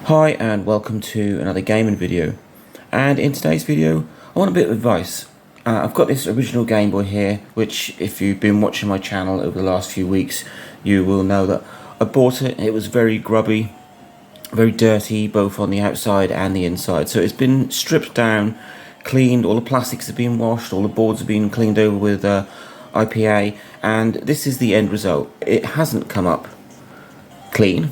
Hi and welcome to another gaming video, and in today's video I want a bit of advice. I've got this original Game Boy here, which if you've been watching my channel over the last few weeks you will know that I bought it. It was very grubby, very dirty both on the outside and the inside, so it's been stripped down, cleaned, all the plastics have been washed, all the boards have been cleaned over with IPA, and this is the end result. It hasn't come up clean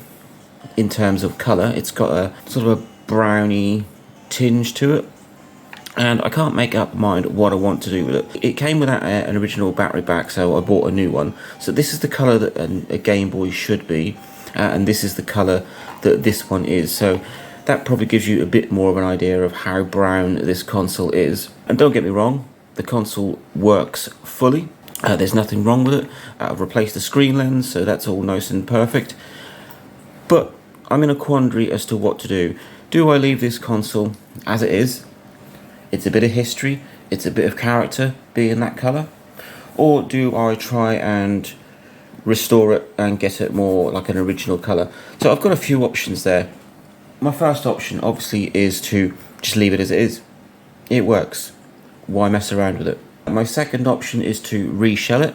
in terms of colour. It's got a sort of a browny tinge to it, and I can't make up my mind what I want to do with it. It came without an original battery back, so I bought a new one. So this is the colour that a Game Boy should be, and this is the colour that this one is. So that probably gives you a bit more of an idea of how brown this console is. And don't get me wrong, the console works fully. There's nothing wrong with it. I've replaced the screen lens, so that's all nice and perfect. But I'm in a quandary as to what to do. Do I leave this console as it is? It's a bit of history, it's a bit of character being that colour. Or do I try and restore it and get it more like an original colour? So I've got a few options there. My first option obviously is to just leave it as it is. It works. Why mess around with it? My second option is to reshell it.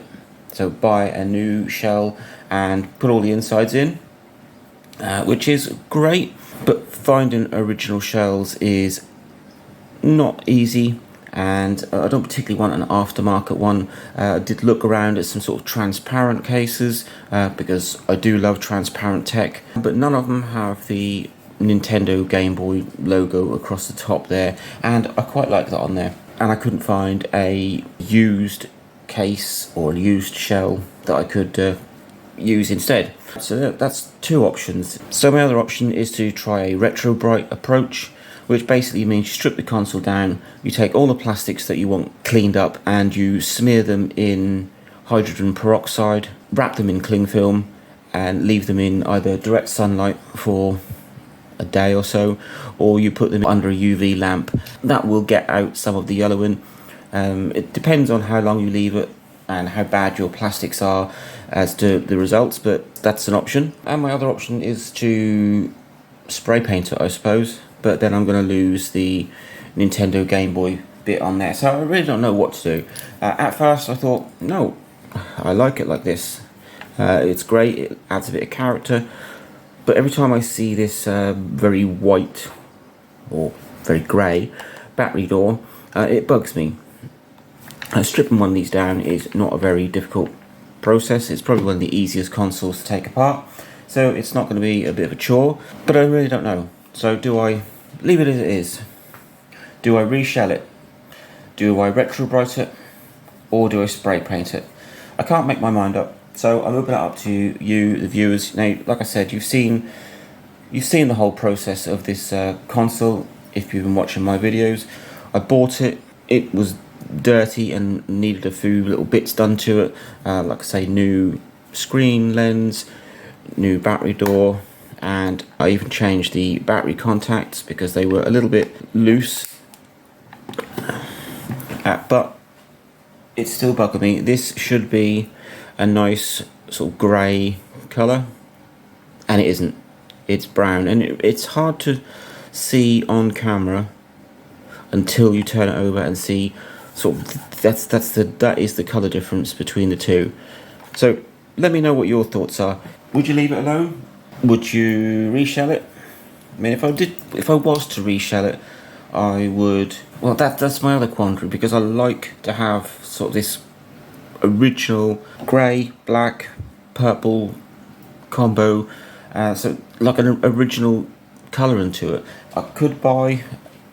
So buy a new shell and put all the insides in. Which is great, but finding original shells is not easy, and I don't particularly want an aftermarket one. I did look around at some sort of transparent cases because I do love transparent tech, but none of them have the Nintendo Game Boy logo across the top there, and I quite like that on there. And I couldn't find a used case or a used shell that I could use instead. So that's two options. So my other option is to try a Retrobright approach, which basically means you strip the console down, you take all the plastics that you want cleaned up and you smear them in hydrogen peroxide, wrap them in cling film and leave them in either direct sunlight for a day or so, or you put them under a UV lamp. That will get out some of the yellowing. It depends on how long you leave it and how bad your plastics are as to the results, but that's an option. And my other option is to spray paint it, I suppose, but then I'm going to lose the Nintendo Game Boy bit on there, so I really don't know what to do. At first I thought, no, I like it like this. It's great, it adds a bit of character, but every time I see this very white or very grey battery door, it bugs me. Stripping one of these down is not a very difficult process. It's probably one of the easiest consoles to take apart, so it's not going to be a bit of a chore, but I really don't know. So do I leave it as it is? Do I reshell it? Do I retrobrite it? Or do I spray paint it? I can't make my mind up, so I'm opening it up to you, the viewers. Now, like I said, you've seen the whole process of this console if you've been watching my videos. I bought it, it was dirty and needed a few little bits done to it, like I say, new screen lens, new battery door, and I even changed the battery contacts because they were a little bit loose, but it's still bugging me. This should be a nice sort of grey colour, and it isn't. It's brown, and it's hard to see on camera until you turn it over and see sort of that is the colour difference between the two. So let me know what your thoughts are. Would you leave it alone? Would you reshell it? I mean, if I was to reshell it, I would. Well, that's my other quandary, because I like to have sort of this original grey, black, purple combo, so like an original colouring to it. I could buy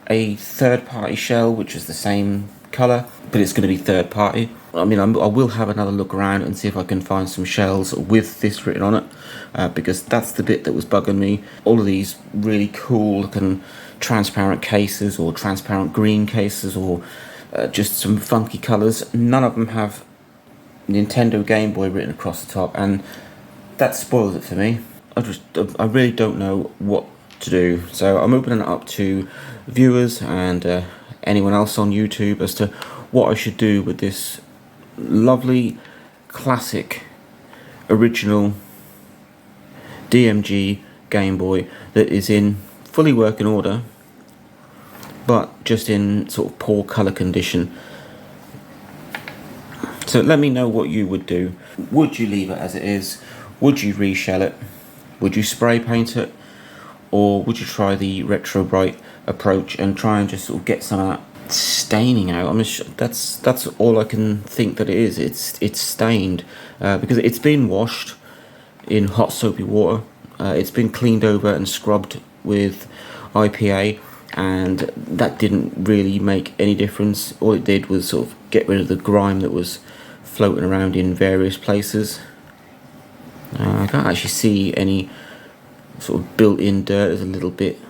a third-party shell which is the same colour, but it's going to be third party. I mean, I will have another look around and see if I can find some shells with this written on it, because that's the bit that was bugging me. All of these really cool looking transparent cases or transparent green cases or just some funky colours, none of them have Nintendo Game Boy written across the top, and that spoils it for me. I really don't know what to do, so I'm opening it up to viewers and anyone else on YouTube as to what I should do with this lovely classic original DMG Game Boy that is in fully working order, but just in sort of poor colour condition. So let me know what you would do. Would you leave it as it is? Would you ReShell it? Would you spray paint it? Or would you try the Retrobright approach and try and just sort of get some of that staining out? I mean, that's all I can think that it is. It's stained because it's been washed in hot soapy water. It's been cleaned over and scrubbed with IPA, and that didn't really make any difference. All it did was sort of get rid of the grime that was floating around in various places. I can't actually see any sort of built-in dirt. There's a little bit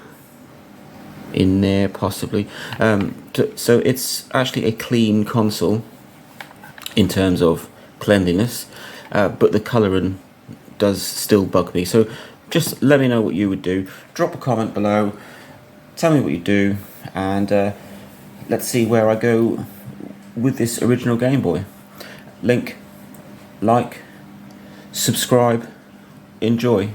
in there possibly. So it's actually a clean console in terms of cleanliness, but the colouring does still bug me. So just let me know what you would do. Drop a comment below, tell me what you do, and let's see where I go with this original Game Boy. Link, like, subscribe, enjoy.